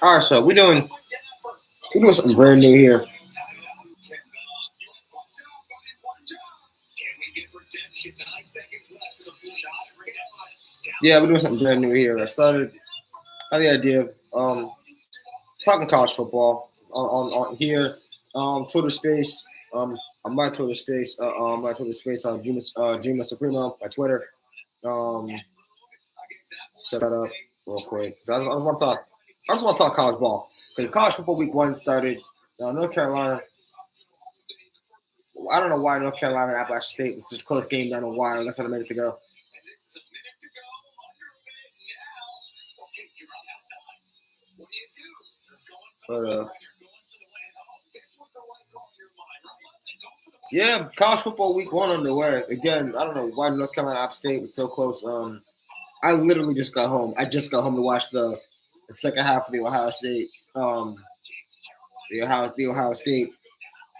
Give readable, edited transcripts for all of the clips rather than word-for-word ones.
All right, so we're doing something brand new here. Yeah, we're doing something brand new here. I had the idea of talking college football on here, Twitter Space, on my Twitter Space on Juma Supremo, my Twitter. Um, Set that up real quick. I just want to talk. I just want to talk college ball because college football week one started. North Carolina. I don't know why North Carolina and Appalachian State was such a close game down the wire less than a minute to go. But yeah, college football week one underway. Again, I don't know why North Carolina App State was so close. I literally just got home. I just got home to watch the second half of the Ohio State, the Ohio State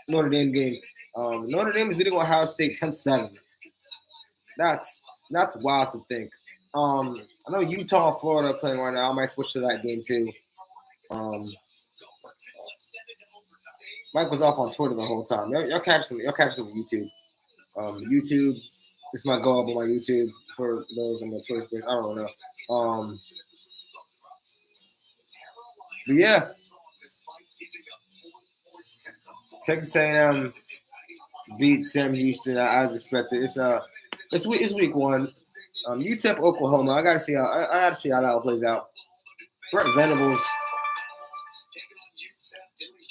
Notre Dame game. Notre Dame is leading Ohio State 10-7. That's that's wild to think. I know Utah and Florida are playing right now. I might switch to that game too. Um, Mike was off on Twitter the whole time. Y'all catch them. Y'all catch them on YouTube. YouTube. This might go up on my YouTube for those on the Twitter space. I don't know. But yeah, Texas A&M beat Sam Houston as expected. It's week one. UTEP Oklahoma. I gotta see how that all plays out. Brett Venables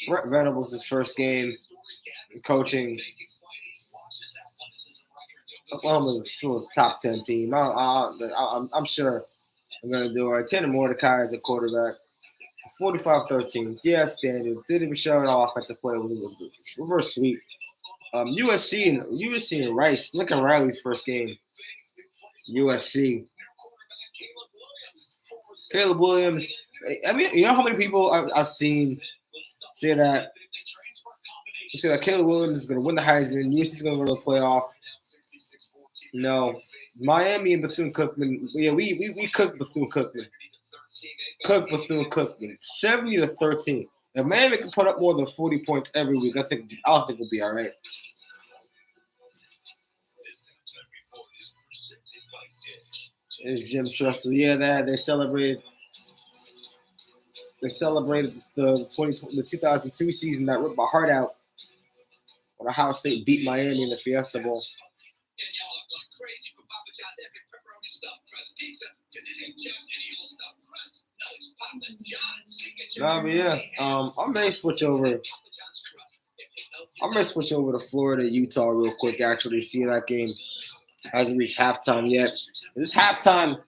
Brett Venables' first game coaching. Oklahoma's still a top 10 team. I'm sure I'm gonna do it. Tanner Mordecai as a quarterback. 45-13. Yeah, standard. Didn't even show an offensive play. It was a reverse sweep. USC and Rice. Lincoln Riley's first game. USC. Caleb Williams. I mean, you know how many people I've seen say that Caleb Williams is going to win the Heisman. USC is going to go to the playoff. No, Miami and Bethune Cookman. Yeah, we cooked Bethune Cookman. Cooked Bethune Cookman. 70-13. If Miami can put up more than 40 points every week, I think we'll be all right. It's Jim Tressel. Yeah, they celebrated. They celebrated the 2002 season that ripped my heart out when Ohio State beat Miami in the Fiesta Bowl. Nah, but yeah, I may switch over. I'm gonna switch over to Florida, Utah, real quick. Actually, see that game hasn't reached halftime yet. This halftime.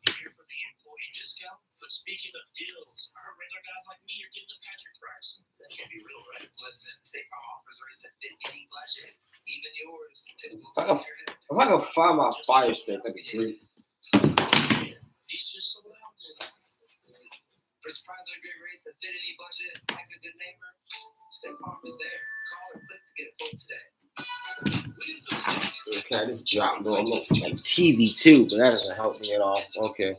If I can find my fire stick, that'd be great. Okay, I just dropped the remote from my TV too, but that doesn't help me at all. Okay.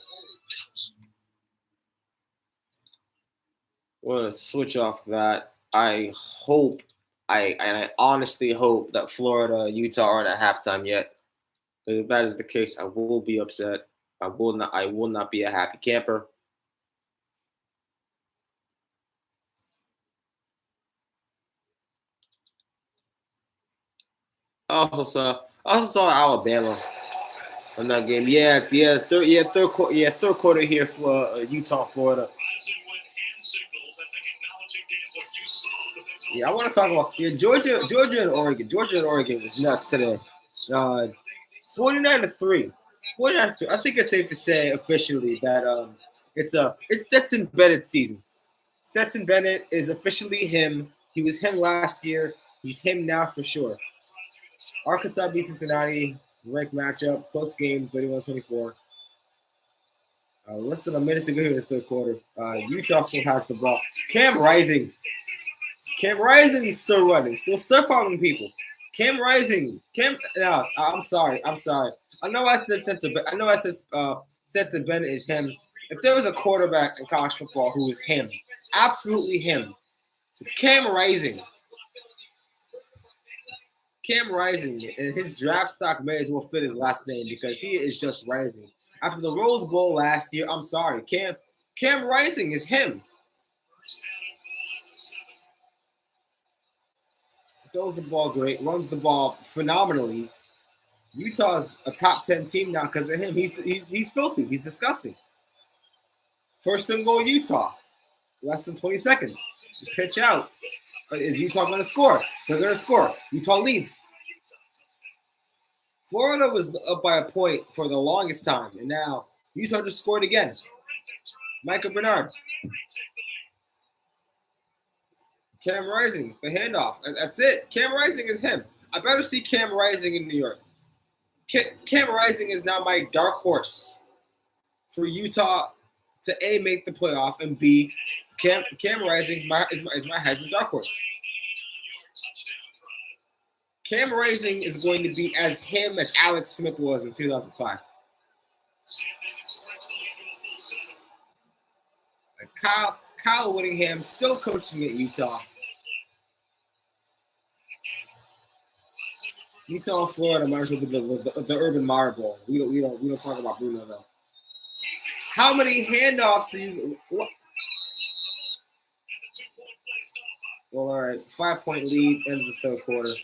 We're gonna switch off that. I honestly hope that Florida, Utah aren't at halftime yet. If that is the case, I will be upset. I will not be a happy camper. I also saw Alabama in that game. Third quarter here for Utah, Florida. Yeah, I want to talk about Georgia and Oregon. Georgia and Oregon was nuts today. 49-3. 49-3. I think it's safe to say officially that it's Stetson Bennett's season. Stetson Bennett is officially him. He was him last year. He's him now for sure. Arkansas beat Cincinnati. Ranked matchup. Close game. 31-24. Less than a minute to go here in the third quarter. Utah still has the ball. Cam Rising still running. Still following people. Cam Rising. No, I'm sorry. I know I said Stetson Bennett is him. If there was a quarterback in college football who was him, Absolutely him. It's Cam Rising. Cam Rising, and his draft stock may as well fit his last name because he is just rising. After the Rose Bowl last year, I'm sorry, Cam Rising is him. Throws the ball great, runs the ball phenomenally. Utah's a top 10 team now because of him. He's filthy. He's disgusting. First and goal, Utah. Less than 20 seconds. Pitch out. Is Utah going to score? They're going to score. Utah leads. Florida was up by a point for the longest time, and now Utah just scored again. Micah Bernard. Cam Rising, the handoff. That's it. Cam Rising is him. I better see Cam Rising in New York. Cam Rising is now my dark horse for Utah to A, make the playoff, and B, Cam Rising is my Heisman dark horse. Cam Rising is going to be as him as Alex Smith was in 2005. Kyle Whittingham still coaching at Utah. Utah and Florida might as well be the Urban Meyer Bowl. We don't talk about Bruno though. How many handoffs do you? What? Well, all right, 5-point lead end of the third quarter. The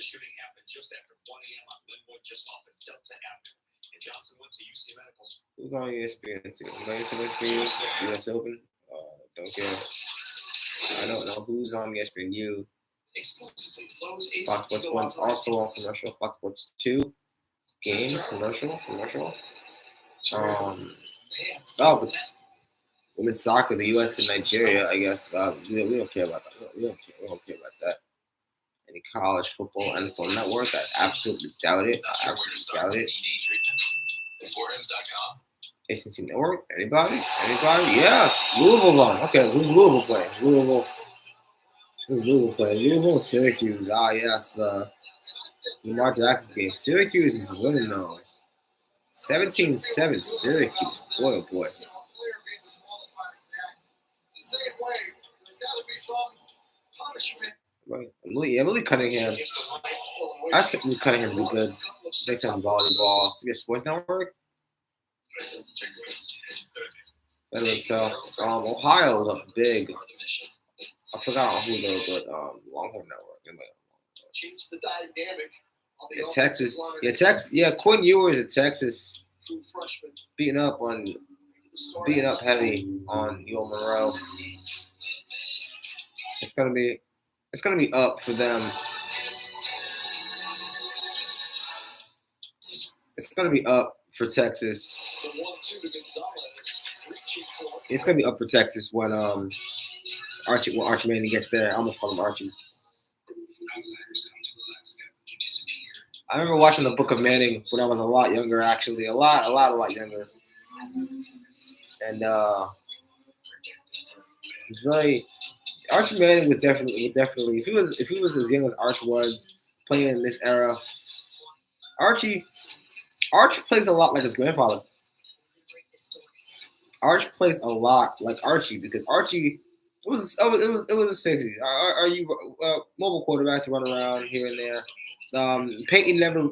shooting happened just after 1 a.m. on Linwood, just off of Delta Avenue. And Johnson went to UC Medical School. Who's on ESPN too? ESPN, US Open. Don't care. I don't know who's on ESPNU. Fox Sports 1's also on commercial. Fox Sports 2 game commercial. It's women's soccer, the U.S. and Nigeria. I guess we don't care about that. We don't care about that. Any college football, NFL Network? I absolutely doubt it. ACC Network? Anybody? Yeah. Louisville's on. Okay, who's Louisville playing? Who's Louisville playing? Louisville and Syracuse. Ah, yes, the Lamar Jackson game. Syracuse is winning, though. 17-7 Syracuse. Boy, oh boy. Right. Emily Cunningham. I think Emily Cunningham would be good. Next time volleyball. CBS Sports Network. Better tell. Ohio is up big. I forgot who though, but Longhorn Network. Change the dynamic. Yeah, Texas. Yeah, Quinn Ewers at Texas. Beating up heavy on Yale Monroe. It's gonna be up for them. It's gonna be up for Texas. It's gonna be up for Texas when Archie Manning gets there. I almost called him Archie. I remember watching the Book of Manning when I was a lot younger, actually. A lot younger. And Archie Manning was definitely if he was as young as Arch was playing in this era. Arch plays a lot like his grandfather. Arch plays a lot like Archie because Archie it was the 60s. Are you mobile quarterback to run around here and there? Peyton never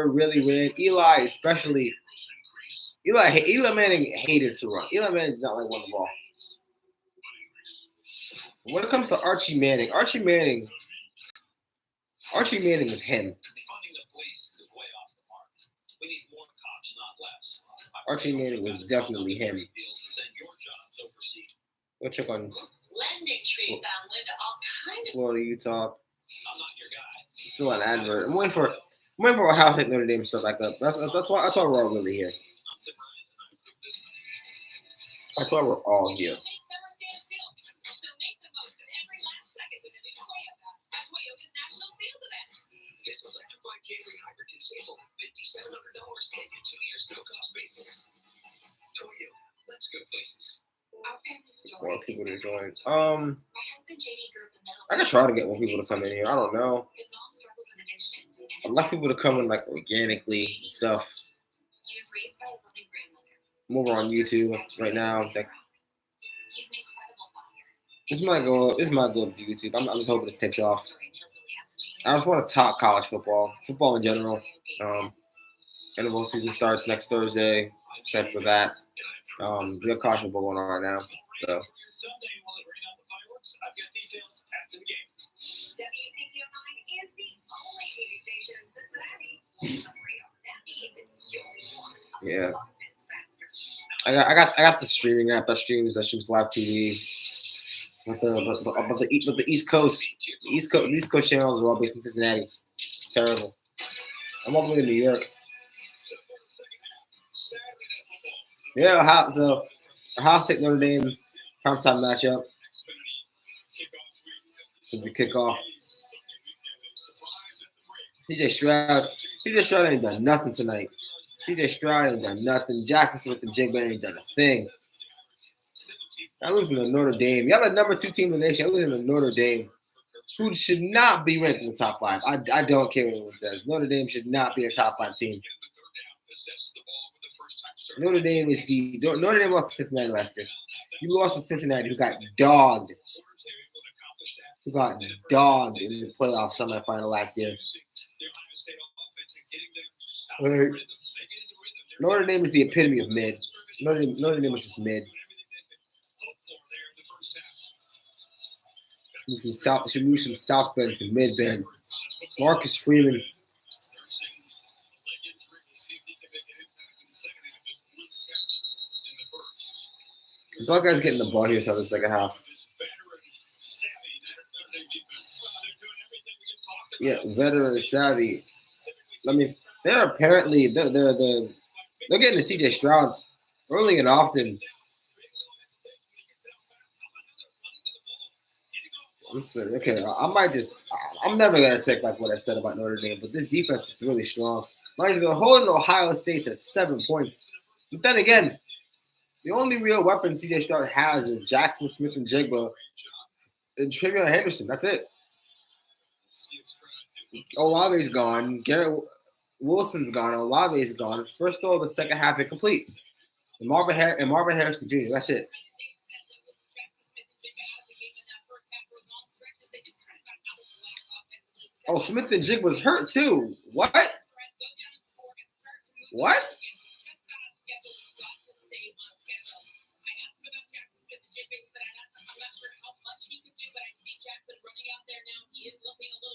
really ran. Eli Manning hated to run. Eli Manning did not like run the ball. When it comes to Archie Manning is him. Archie Manning was definitely him. We'll check on Florida, Utah. Still an advert. I'm waiting for Ohio State Notre Dame stuff back up. That's why we're all really here. That's why we're all here. This electrified Camry hybrid can save over $5,700 and get 2 years no-cost maintenance. Toyo, let's go places. More people to join. I can try to get more people to come in here. I don't know. I'd like people to come in like organically and stuff. I'm over on YouTube right now. This might go to YouTube. I'm just hoping this takes off. I just want to talk college football in general. NFL season starts next Thursday. Except for that, we have college football going on right now. So. Yeah, I got the streaming app that streams live TV. But the East Coast channels are all based in Cincinnati. It's terrible. I'm all the way in New York. Yeah, Ohio State Notre Dame primetime matchup for the kickoff. CJ Stroud ain't done nothing tonight. CJ Stroud ain't done nothing. Jackson Smith-Njigba ain't done a thing. I'm losing to Notre Dame. Y'all the number 2 team in the nation. I'm losing to Notre Dame, who should not be ranked in the top 5. I don't care what anyone says. Notre Dame should not be a top 5 team. Notre Dame lost to Cincinnati last year. You lost to Cincinnati, who got dogged. In the playoff semifinal last year. Notre Dame is the epitome of mid. Notre Dame was just mid. Should move from South Bend to Mid Bend. Marcus Freeman. The Buckeyes getting the ball here so the second half. Yeah, veteran savvy. I mean, they're getting to CJ Stroud early and often. I'm sorry. Okay, I'm never gonna take back what I said about Notre Dame, but this defense is really strong. Mind you, they're holding Ohio State to 7 points. But then again, the only real weapon CJ Stroud has is Jackson Smith-Njigba and TreVeyon Henderson. That's it. Olave's gone. Garrett Wilson's gone. Olave's gone. First goal of the second half incomplete. And Marvin Harrison Jr. That's it. Oh, Smith-Njigba was hurt too. What?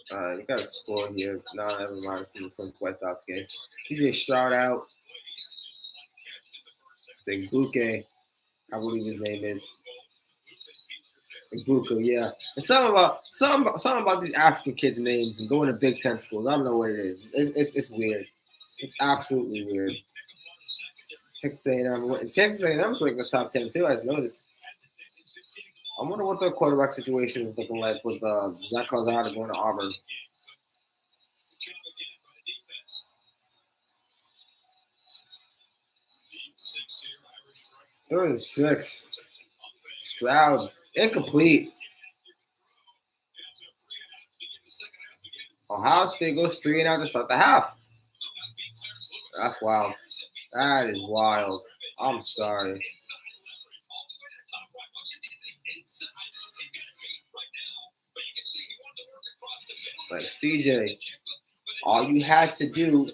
You got to score here. No, never mind. It's going to White Sox game. CJ Stroud out. It's Buke, I believe his name is. Buku, yeah. And something about these African kids' names and going to Big Ten schools. I don't know what it is. It's weird. It's absolutely weird. Texas A&M was ranked in the top 10 too. I just noticed. I wonder what their quarterback situation is looking like with Zach Calzada going to Auburn. Third and 6. Stroud incomplete. Ohio State goes 3-and-out to start the half. That's wild. That is wild. I'm sorry. Like CJ, all you had to do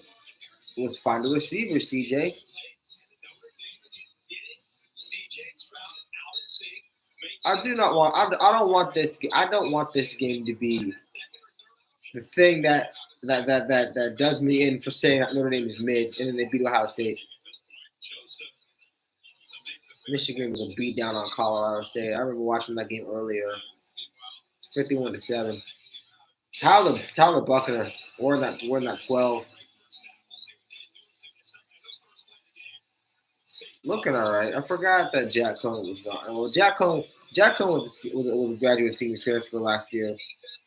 was find a receiver, CJ. I don't want this game to be the thing that does me in for saying that Notre Dame is mid and then they beat Ohio State. Michigan was a beat down on Colorado State. I remember watching that game earlier. It's 51-7. Tyler Buckner, we're in that 12. Looking all right. I forgot that Jack Cohn was gone. Well, Jack Cohn was a graduate senior transfer last year.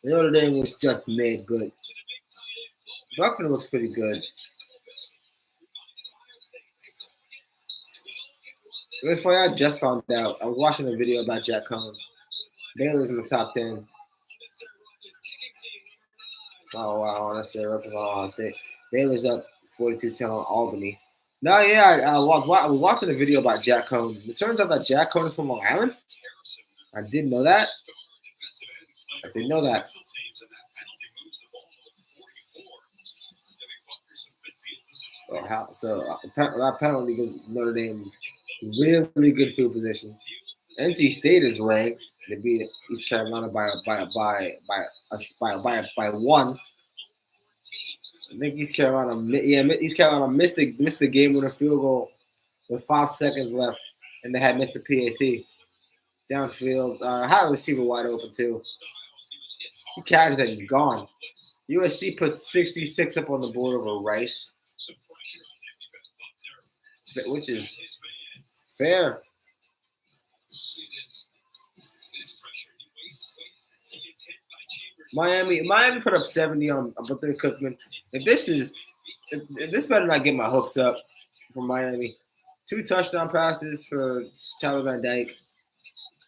Notre Dame was just made good. Buckner looks pretty good. It's funny, I just found out. I was watching a video about Jack Cohn. Baylor's in the top 10. Oh, wow. That's a represent Ohio State. Baylor's up 42-10 on Albany. No, yeah, I was watching a video about Jack Cohn. It turns out that Jack Cohn is from Long Island. I didn't know that. I didn't know that. So that penalty gives Notre Dame really good field position. NC State is ranked. They beat East Carolina by one. I think East Carolina missed the game winner field goal with 5 seconds left, and they had missed the PAT downfield. Had a receiver wide open too. He catches that, he's gone. USC puts 66 up on the board over Rice, which is fair. Miami put up 70 on Bethune Cookman. If this better not get my hopes up for Miami. 2 touchdown passes for Tyler Van Dyke.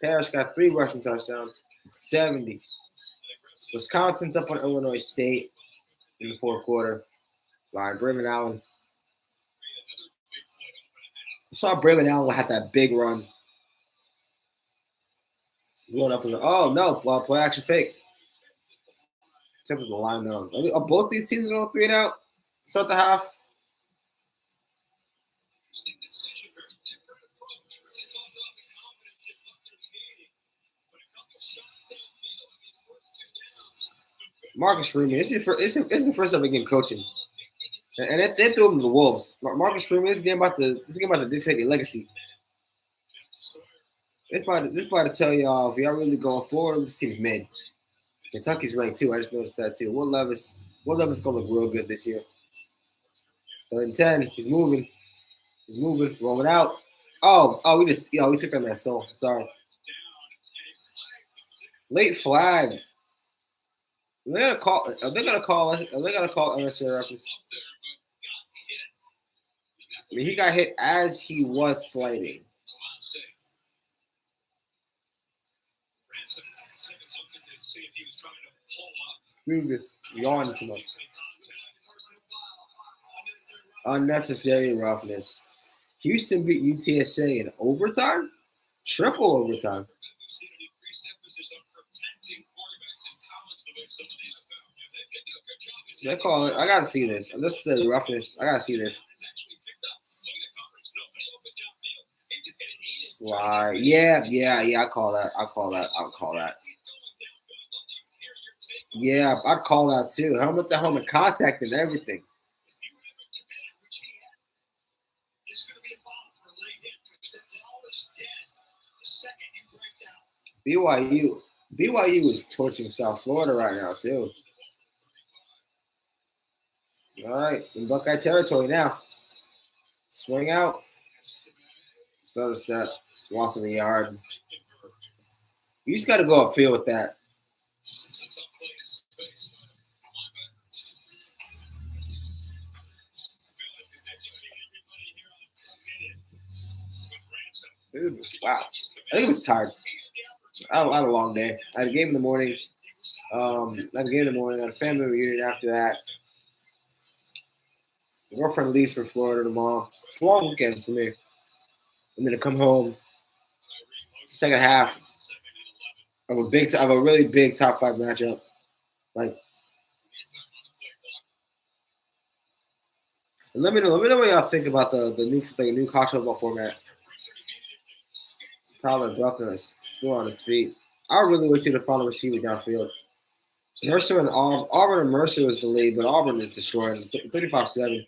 Parrish got 3 rushing touchdowns. 70. Wisconsin's up on Illinois State in the 4th quarter by Braylon Allen. I saw Braylon Allen had that big run. Blowing up in the play action fake. Tip of the line though. Are both these teams going 3 and out? Start the half. Marcus Freeman. This is the first time again coaching, and they threw him to the Wolves. Marcus Freeman. This game about to dictate your legacy. This about to tell y'all if y'all really going forward. This team's mid. Kentucky's ranked too. I just noticed that too. Will Levis gonna look real good this year. 3rd and 10. He's moving, rolling out. We took on that soul. Sorry. Late flag. Are they gonna call unnecessary reference? I mean, he got hit as he was sliding. Yawn too much. Unnecessary roughness. Houston beat UTSA in overtime? Triple overtime. So they call it. I gotta see this. Unnecessary roughness. I gotta see this. Slide. Yeah. I call that. Yeah, I'd call that too. Helmet to helmet contact and everything. BYU is torching South Florida right now too. All right, in Buckeye territory now. Swing out. Start a step. Loss of the yard. You just got to go upfield with that. Dude, wow. I think I was tired. I had a long day. I had a game in the morning. I had a family reunion after that. My girlfriend leaves for Florida tomorrow. It's a long weekend for me. And then to come home, second half of a really big top 5 matchup. Like, and let me know what y'all think about the new college football format. Tyler Buckner is still on his feet. I really wish you'd have found a receiver downfield. Mercer and Auburn and Mercer was the lead, but Auburn is destroying 35-7.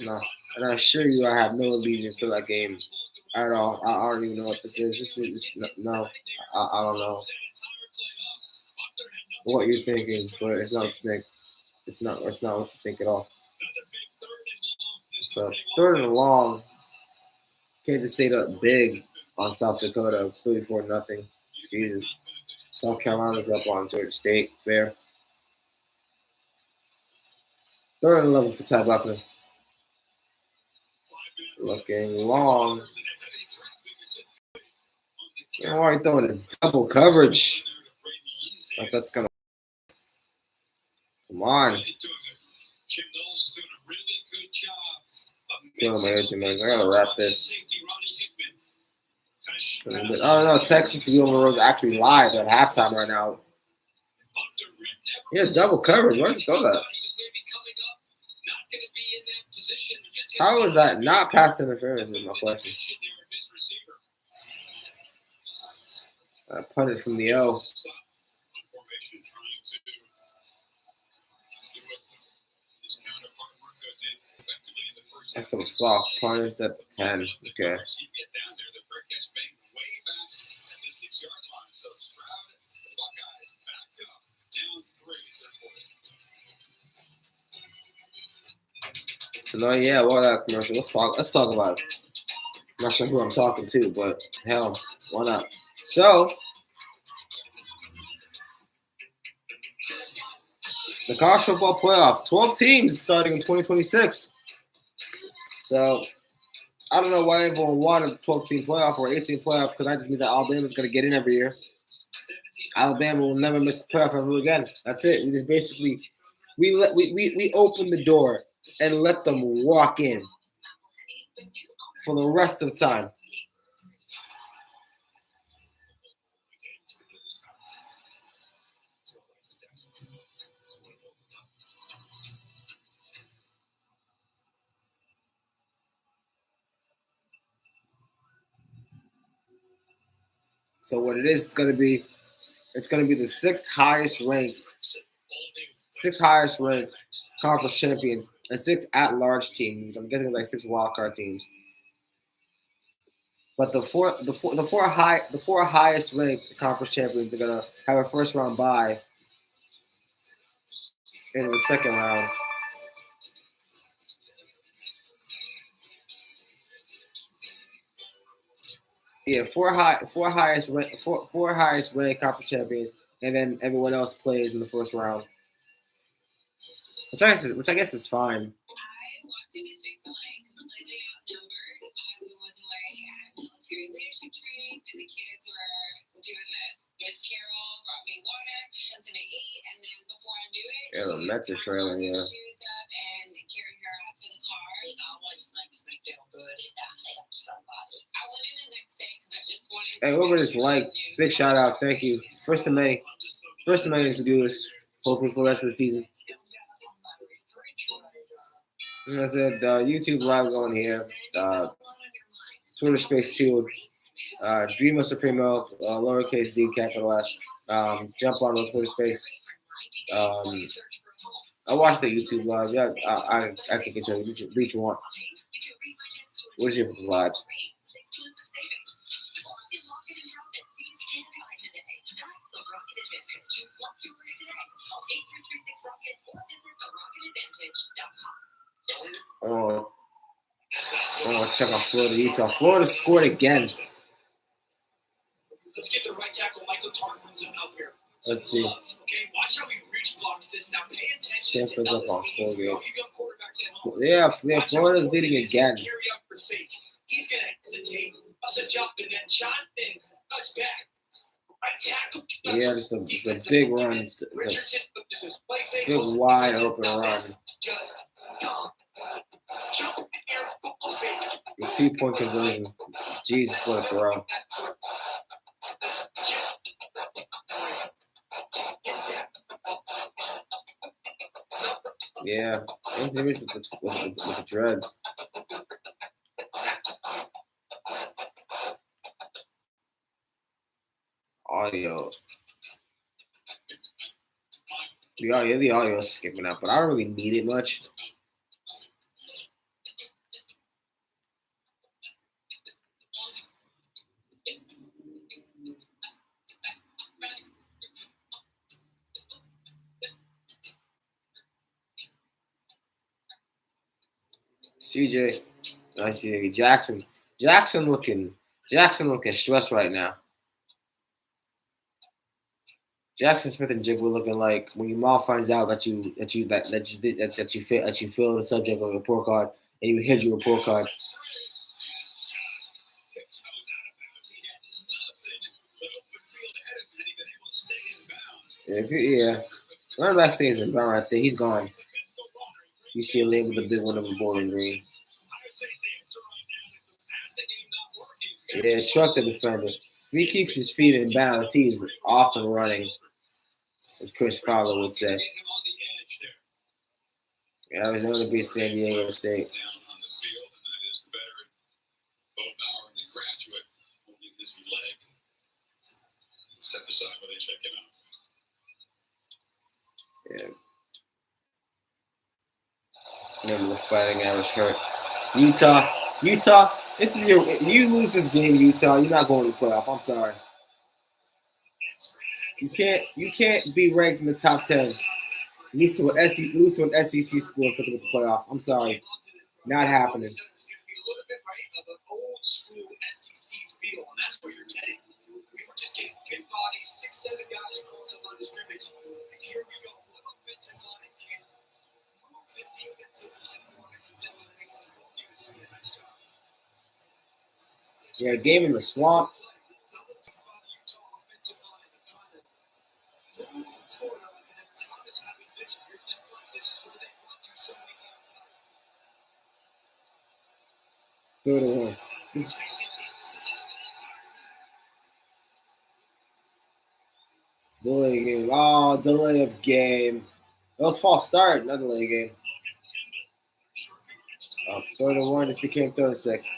No, and I assure you, I have no allegiance to that game at all. I don't even know what this is. I don't know what you're thinking, but it's not what you think. It's not what you think at all. So 3rd and long. Kansas State up big on South Dakota, 34-0. Jesus. South Carolina's up on Georgia State. Fair. 3rd and 11 for Ty Buckner. Looking long. Already throwing a double coverage. Like that's gonna. Come on. Jim Knowles is doing a really good job of Kill my mixing man. I gotta wrap this. safety Ronnie Hickman. I don't know. Texas and Gilmore Rose actually live at halftime right now. Yeah, double coverage. Where'd you throw that? How is that not pass interference? Is my question. I punted from the O. That's some soft punt. It's at 10. Okay. So no, yeah, well, that commercial. Let's talk about it. I'm not sure who I'm talking to, but hell, why not? So the college football playoff, 12 teams starting in 2026. So I don't know why everyone wanted a 12-team playoff or 18 playoff, because that just means that Alabama's going to get in every year. Alabama will never miss the playoff ever again. That's it. We just basically we open the door and let them walk in for the rest of the time. So what it is, it's gonna be the sixth highest ranked conference champions and 6 at-large teams. I'm guessing it's like 6 wildcard teams. But the four highest ranked conference champions are gonna have a first round bye in the second round. Yeah, four highest ranked conference champions, and then everyone else plays in the first round, which I guess is fine. Yeah, the Mets are trailing. Yeah. Hey, whoever just big shout out, thank you. First of May is to do this, hopefully for the rest of the season. And I said, YouTube live going here, Twitter Space Shield, Dreamer Supremo, lowercase d, capital S. Jump on the Twitter Space. I watched the YouTube live. Yeah, I can control reach you want. What's your for the lives? Oh, check out Florida, Utah. Florida scored again. Let's get the right tackle, Michael Tarquin, out here. Let's see. Okay, watch how he reach blocks this. Now pay attention. Stanford's up on Colgate. Yeah, Florida's leading again. He's gonna hesitate. Us a jump and then Johnson cuts back. Yeah, it's a big run. It's a big wide open run. The 2-point conversion. Jesus, what a throw. Yeah, Anthony Rich with the dreads. Audio. The audio is skipping up, but I don't really need it much. CJ, I see Jackson looking stressed right now. Jackson Smith and Jigba looking like when your mom finds out that you fill the subject of a report card and you hid your report card. Yeah, running back stays in bound right there. He's gone. UCLA with a big one over Bowling Green. Yeah, truck the defender. If he keeps his feet in balance, he's off and running, as Chris Fowler would say. Arizona beat San Diego State. Yeah. Remember the Fighting Irish hurt. Utah. This is you lose this game, Utah. You're not going to the playoff. I'm sorry. You can't be ranked in the top 10. Lose to an SEC school and put them in the playoff. I'm sorry. Not happening. Yeah, game in the swamp. Third and one. Delay game. Oh, delay of game. That was false start, not delay game. Oh, third and one. This became third and 6.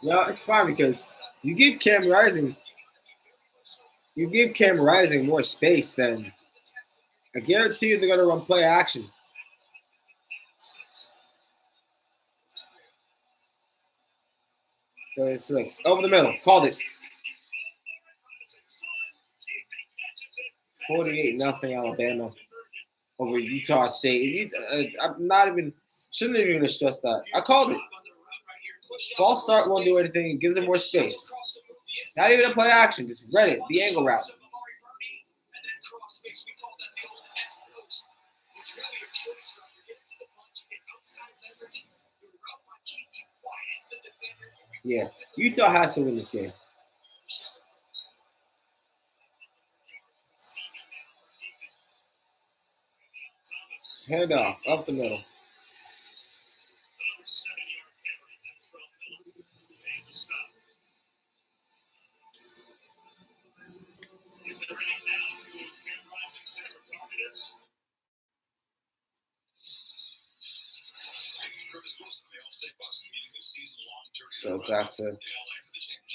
Yeah, it's fine because you give Cam Rising more space than I guarantee you they're gonna run play action. Third and 6. Over the middle. Called it. 48-0 Alabama over Utah State. I'm not even shouldn't even gonna stress that. I called it. False start won't do anything. It gives them more space. Not even a play action. Just read it. The angle route. Yeah. Utah has to win this game. Hand off. Up the middle.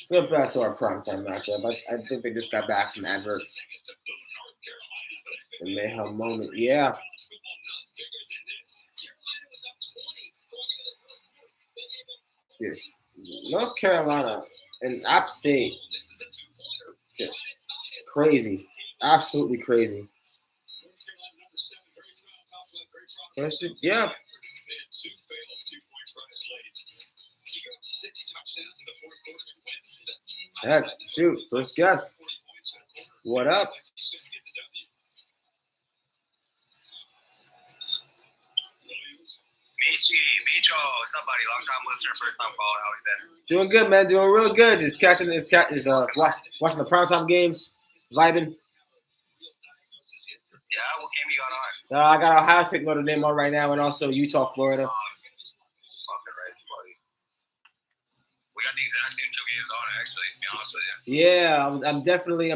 So back to our primetime matchup. I think they just got back from advert. The Mayhem moment. Yeah. Yes. North Carolina and App State. Just crazy. Absolutely crazy. Yeah. Heck, shoot. First guess. What up? Somebody, long time listener, first time caller. How you been? Doing good, man. Doing real good. Just watching the primetime games, vibing. Yeah, what game you got on? I got Ohio State, Notre Dame on right now, and also Utah, Florida. Fucking right, buddy. We got the exact same 2 games on, actually, to be honest with you. Yeah, I'm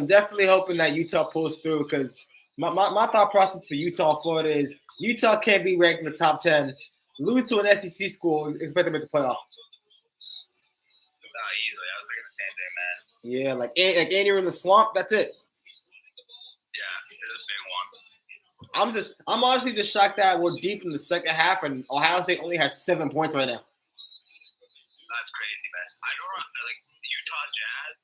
definitely hoping that Utah pulls through because my thought process for Utah, Florida is Utah can't be ranked in the top 10. Lose to an SEC school, expect them to make the playoff. Easily. I was thinking the same thing, man. Yeah, like Andy in the swamp. That's it. Yeah, it's a big one. I'm honestly just shocked that we're deep in the second half and Ohio State only has 7 points right now. That's crazy, man. I don't like Utah Jazz.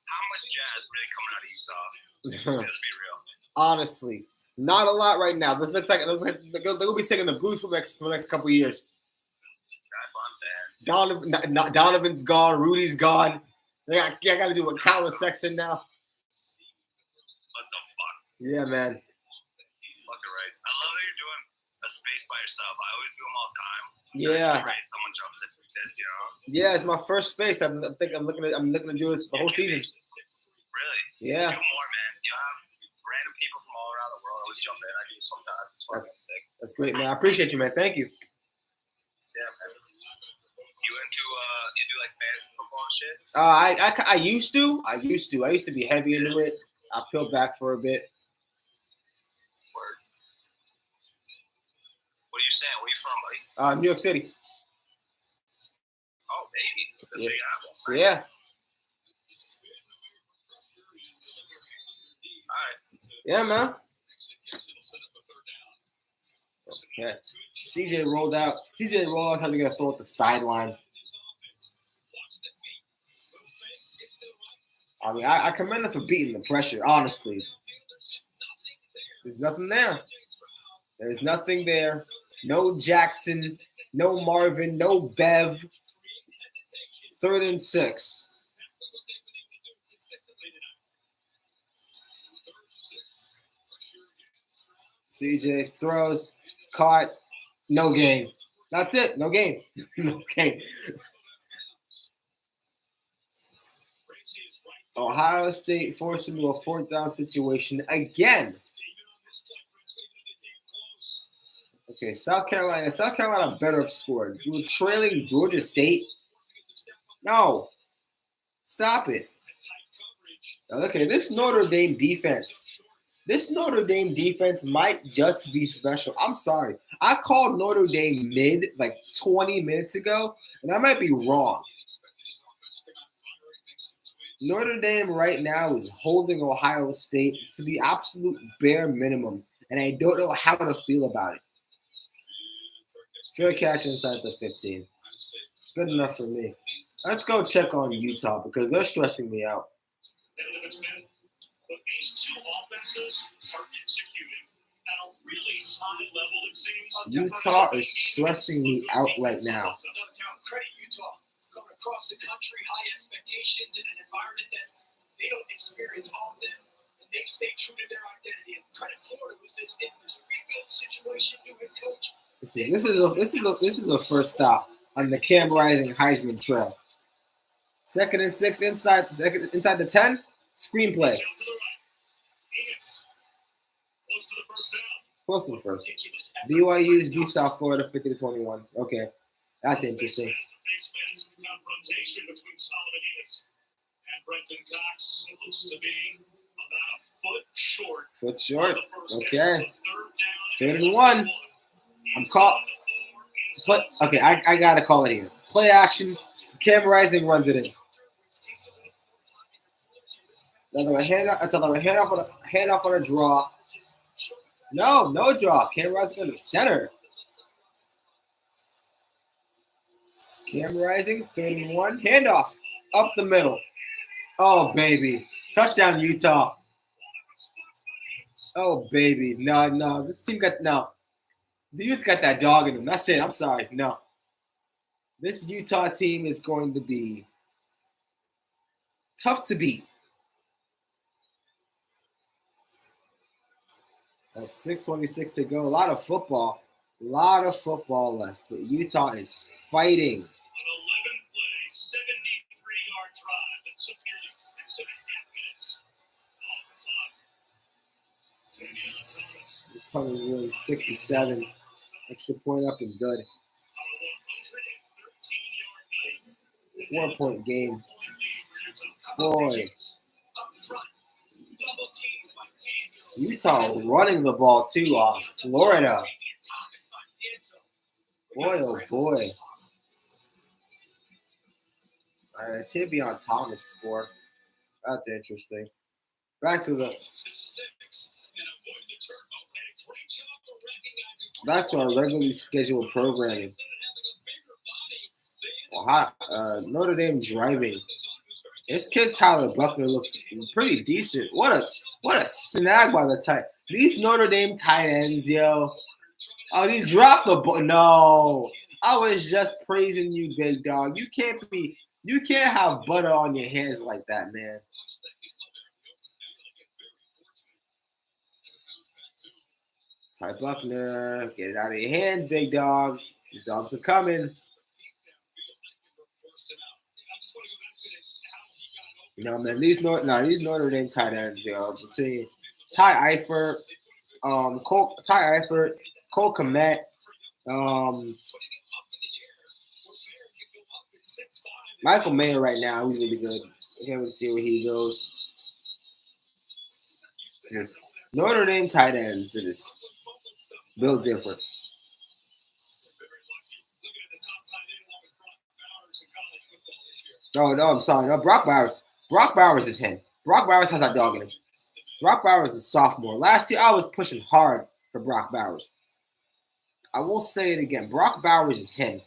How much Jazz really coming out of Utah? Let's be real. Honestly, not a lot right now. This looks like they'll be singing the blues for the next couple of years. Donovan's gone. Rudy's gone. I got to do a Colin Sexton now. What the fuck? Yeah, man. Fucking right. I love that you're doing a space by yourself. I always do them all the time. Yeah. Right. Someone jumps it, says, Yeah, it's my first space. I'm looking to do this the whole season. Really? Yeah. Do more, man. You have random people from all around the world always jump in. I do sometimes. It's fucking sick. That's great, man. I appreciate you, man. Thank you. Yeah, man. You do like fantasy football and shit? I used to. I used to be heavy into it. I peeled back for a bit. Word. What are you saying? Where you from, buddy? New York City. Oh, baby. The Yeah. Big Apple. Yeah. All right. Yeah, man. Okay. CJ rolled out. How to get a throw at the sideline. I mean, I commend him for beating the pressure, honestly. There's nothing there. There's nothing there. No Jackson, no Marvin, no Bev. 3rd and 6. CJ throws, caught, no game. That's it. No game. No game. Ohio State forced into a 4th down situation again. Okay, South Carolina better have scored. You were trailing Georgia State? No. Stop it. Now, okay, this Notre Dame defense might just be special. I'm sorry. I called Notre Dame mid like 20 minutes ago, and I might be wrong. Notre Dame right now is holding Ohio State to the absolute bare minimum, and I don't know how to feel about it. Fair catch inside the 15. Good enough for me. Let's go check on Utah because they're stressing me out. But these two offenses are executing at a really high level, it seems. Utah is stressing me out right now. Credit Utah. Coming across the country, high expectations in an environment that they don't experience often, and they stay true to their identity. And credit Florida was this rebuild situation, new head coach. This is a first stop on the Cam Rising Heisman trail. 2nd and 6 inside the 10. Screenplay. Close to the first. BYU is beat South Florida 50-21. Okay, that's interesting. Confrontation between Solomon and Brenton Cox. It looks to be about a foot short. Okay. 3rd and 1. I'm caught. Okay, I gotta call it here. Play action. Cam Rising runs it in. Another handoff on a draw. No draw. Cam Rising in the center. Cam Rising, 3rd and 1. Handoff up the middle. Oh, baby. Touchdown, Utah. Oh, baby. No. This team got, no. The Utes got that dog in them. That's it. I'm sorry. No. This Utah team is going to be tough to beat. 6:26 to go. A lot of football left. But Utah is fighting. An 11-play, 73-yard drive that took nearly 6.5 minutes off the clock. The punt was really 67. Extra point up and good. 4-point game. Boy. Utah running the ball too off Florida. Boy, oh boy. All right, Tavion Thomas score. That's interesting. Back to our regularly scheduled programming. Notre Dame driving. This kid Tyler Buckner looks pretty decent. What a snag by the tight. These Notre Dame tight ends, yo. Oh, he dropped the ball. No, I was just praising you, big dog. You can't have butter on your hands like that, man. Ty Buckner, get it out of your hands, big dog. The dogs are coming. No, man, these Notre Dame tight ends, yo, between Ty Eifert, Cole Kmet, Michael Mayer right now, he's really good. I can't wait to see where he goes. Notre Dame tight ends are just built different. Oh, no, I'm sorry. No, Brock Bowers. Brock Bowers is him. Brock Bowers has that dog in him. Brock Bowers is a sophomore. Last year, I was pushing hard for Brock Bowers. I will say it again. Brock Bowers is him.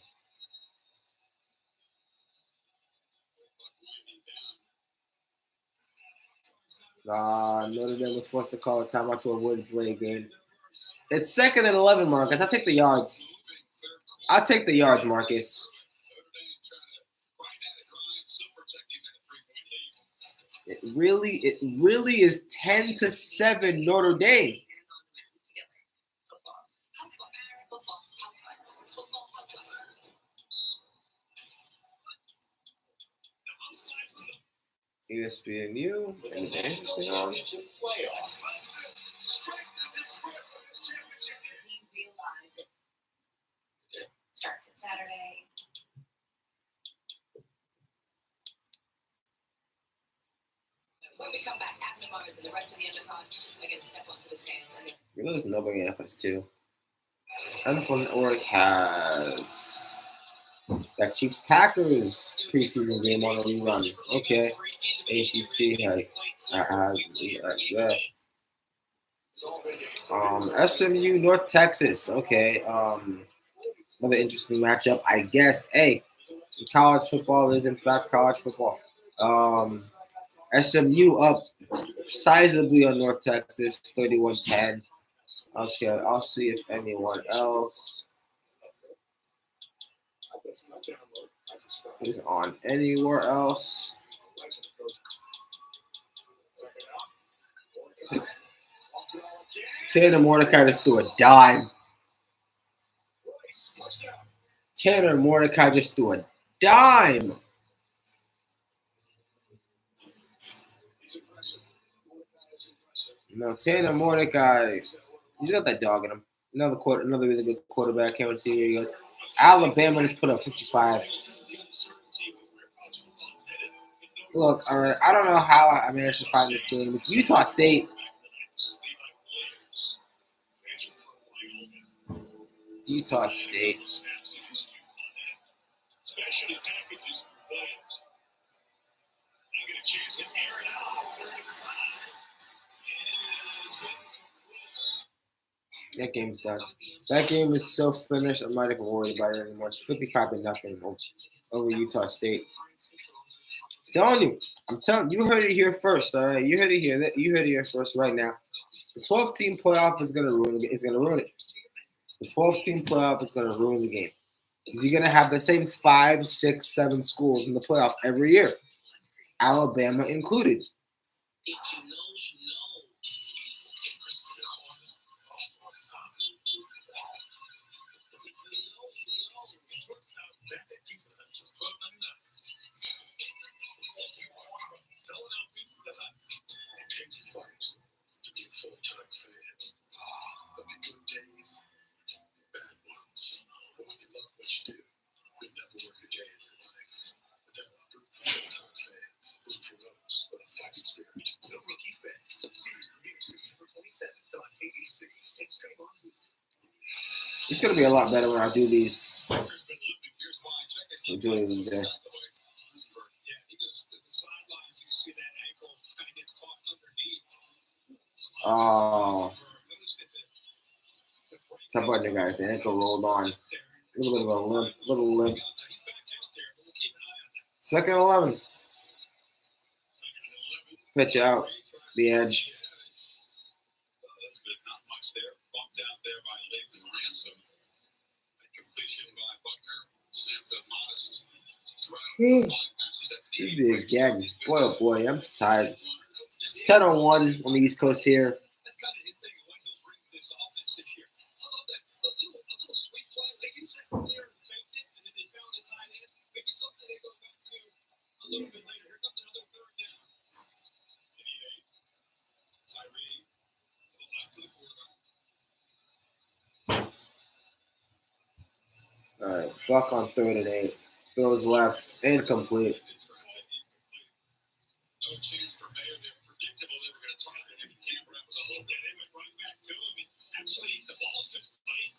Notre Dame was forced to call a timeout to avoid a delay game. It's 2nd and 11, Marcus. I'll take the yards. I'll take the yards, Marcus. It really is 10-7 Notre Dame. ESPNU. Anything interesting on? Starts at Saturday. When we come back, Abner Mars and the rest of the undercard are going to step onto the stands. You know there's nobody in FS2. NFL Network has that Chiefs Packers preseason game on a rerun. Okay. ACC has yeah. SMU North Texas. Okay. Another interesting matchup, I guess. Hey, college football is in fact college football. SMU up sizably on North Texas, 31-10. Okay, I'll see if anyone else is on anywhere else. Tanner Mordecai just threw a dime. Tanner Mordecai just threw a dime. No, Tanner Mordecai, he's got that dog in him. Another really good quarterback. Can't wait to see here he goes. Alabama just put up 55. Look, all right, I don't know how I managed to find this game. It's Utah State. Utah State. That game's done. That game is so finished. I'm not even worried about it anymore. It's 55-0 over Utah State. I'm telling you, heard it here first. All right, you heard it here. You heard it here first. Right now, the 12-team playoff is gonna ruin it. It's gonna ruin it. The 12-team playoff is gonna ruin the game. You're gonna have the same 5, 6, 7 schools in the playoff every year, Alabama included. It's gonna be a lot better when I do these. I'm doing them there. Oh, Top about the guys. The ankle rolled on. A little bit of a limp. 2nd and 11. Pitch out. The edge. This be again. Boy, oh boy, I'm just tired. It's 10-1 on the East Coast here. All right, Buck on 3rd and 8. Throws left, incomplete. No chance for Mayer. They're predictable. They were going to target him. Cameron was a little dead. They went right back to him. And actually, the ball's just funny.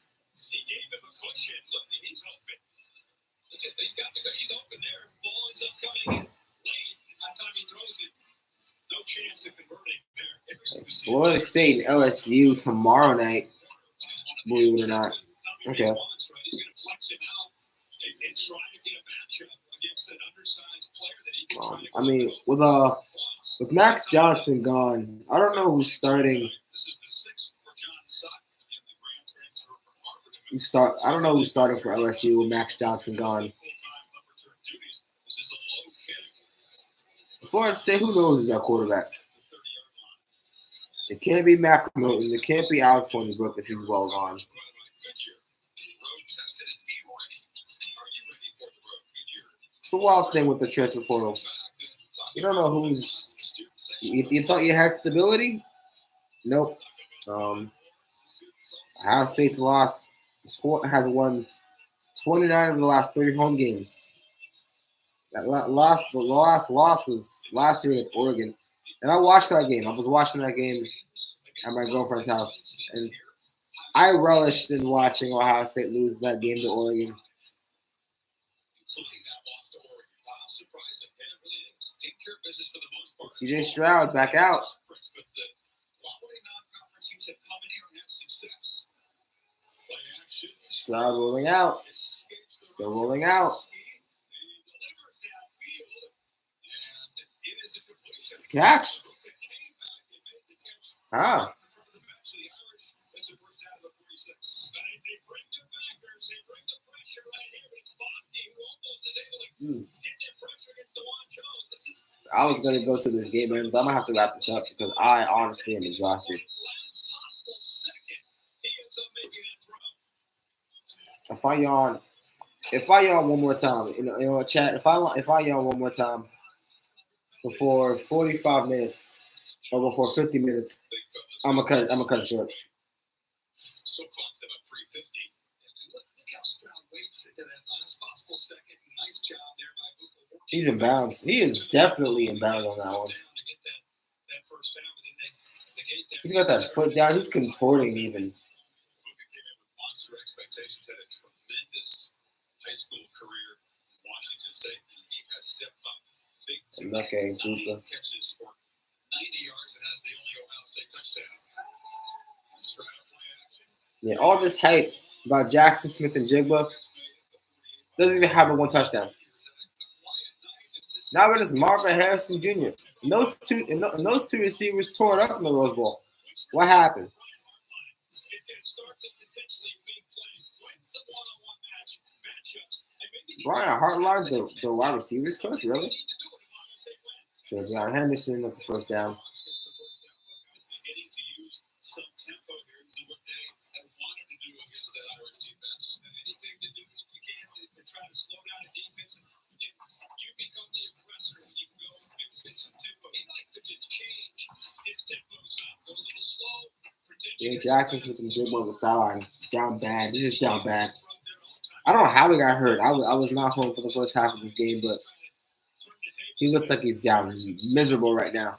He gave him a cushion. Look, he's open. Look at, he's open there. Ball ends up coming in late. By the time he throws it, no chance of converting there. Florida State and LSU tomorrow night. Believe it or not. Okay. He's going to flex him out and try to get a matchup against an undersized player that he can try to I mean, with Max Johnson gone, I don't know who's starting. This is the 6th for John Sutton in the grand transfer from Harvard. I don't know who's starting for LSU with Max Johnson gone. This is a low kick. Florida State, who knows who's our quarterback? It can't be Mac Milton. It can't be Alex Hornibrook because he's well gone. It's the wild thing with the transfer portal. You don't know who's. You thought you had stability? Nope. Ohio State's lost. Has won 29 of the last 30 home games. The last loss was last year against Oregon. And I watched that game. I was watching that game at my girlfriend's house. And I relished in watching Ohio State lose that game to Oregon. CJ Stroud back out. Stroud rolling out. Still rolling out. It's a catch. Ah. I was going to go to this game, man, but I'm going to have to wrap this up because I honestly am exhausted. If I yawn one more time, you know, chat. If I yawn one more time before 45 minutes or before 50 minutes, I'm gonna cut it short. He's in bounds. He is definitely in bounds on that one. He's got that foot down. He's contorting even. Okay, Buka. Yeah, all this hype about Jackson Smith and Jigba doesn't even have a one touchdown. Now it is Marvin Harrison Jr. And those two receivers tore it up in the Rose Bowl. What happened? Brian Hartline's the wide receivers coach, really? So John Henderson, that's the first down. Yeah, Jackson Smith and Jigba on the sideline. Down bad. This is down bad. I don't know how he got hurt. I was not home for the first half of this game, but he looks like he's down miserable right now.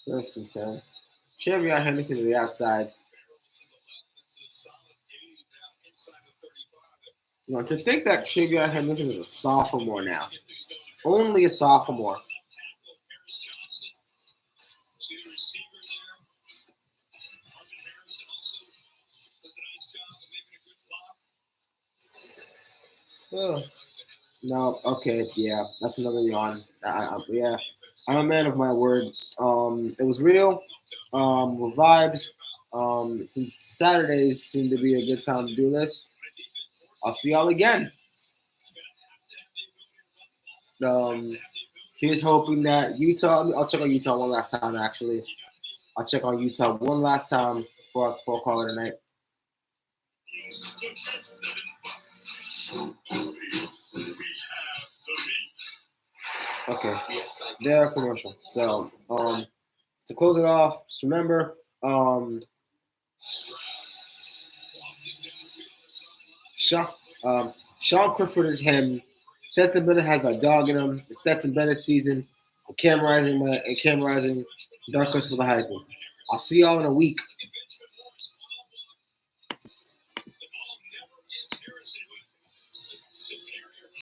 First and 10. Trevion Henderson to the outside. You know, to think that Trevion Henderson is a sophomore now. Only a sophomore. Oh. No, okay, yeah, that's another yawn. Yeah, I'm a man of my word. It was real. With vibes. Since Saturdays seem to be a good time to do this, I'll see y'all again. Here's hoping that Utah. I'll check on Utah one last time. Actually, I'll check on Utah one last time before I call it a night. Okay. They're a commercial. So, to close it off, just remember, Sean Clifford is him. Stetson Bennett has that dog in him. The Stetson Bennett season. And Cam Rising Dark Horse for the Heisman. I'll see y'all in a week.